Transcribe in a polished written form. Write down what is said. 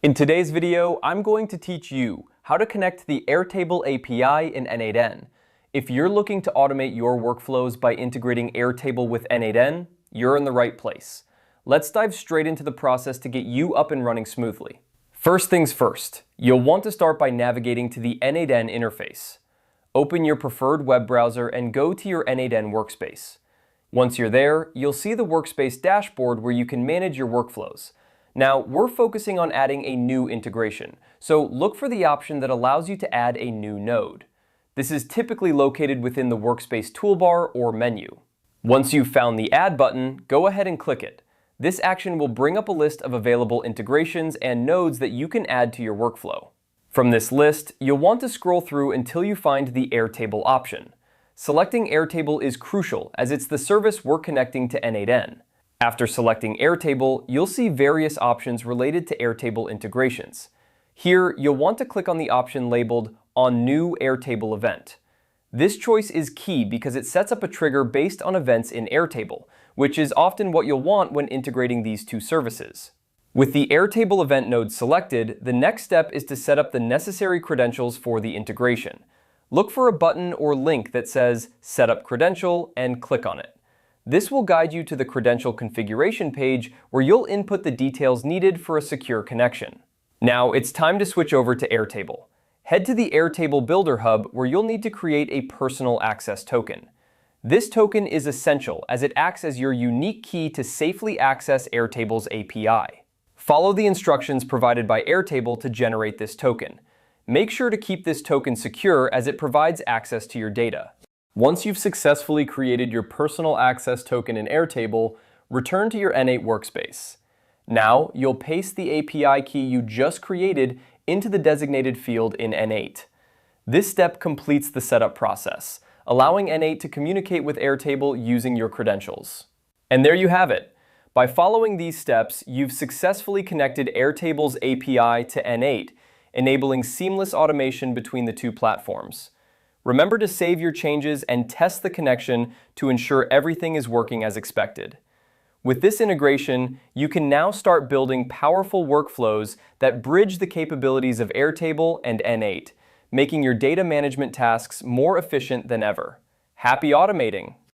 In today's video, I'm going to teach you how to connect the Airtable API in n8n. If you're looking to automate your workflows by integrating Airtable with n8n, you're in the right place. Let's dive straight into the process to get you up and running smoothly. First things first, you'll want to start by navigating to the n8n interface. Open your preferred web browser and go to your n8n workspace. Once you're there, you'll see the workspace dashboard where you can manage your workflows. Now, we're focusing on adding a new integration, so look for the option that allows you to add a new node. This is typically located within the workspace toolbar or menu. Once you've found the Add button, go ahead and click it. This action will bring up a list of available integrations and nodes that you can add to your workflow. From this list, you'll want to scroll through until you find the Airtable option. Selecting Airtable is crucial as it's the service we're connecting to n8n. After selecting Airtable, you'll see various options related to Airtable integrations. Here, you'll want to click on the option labeled On New Airtable Event. This choice is key because it sets up a trigger based on events in Airtable, which is often what you'll want when integrating these two services. With the Airtable event node selected, the next step is to set up the necessary credentials for the integration. Look for a button or link that says Set up Credential and click on it. This will guide you to the credential configuration page where you'll input the details needed for a secure connection. Now it's time to switch over to Airtable. Head to the Airtable Builder Hub where you'll need to create a personal access token. This token is essential as it acts as your unique key to safely access Airtable's API. Follow the instructions provided by Airtable to generate this token. Make sure to keep this token secure as it provides access to your data. Once you've successfully created your personal access token in Airtable, return to your n8 workspace. Now, you'll paste the API key you just created into the designated field in n8. This step completes the setup process, allowing n8 to communicate with Airtable using your credentials. And there you have it. By following these steps, you've successfully connected Airtable's API to n8, enabling seamless automation between the two platforms. Remember to save your changes and test the connection to ensure everything is working as expected. With this integration, you can now start building powerful workflows that bridge the capabilities of Airtable and n8, making your data management tasks more efficient than ever. Happy automating!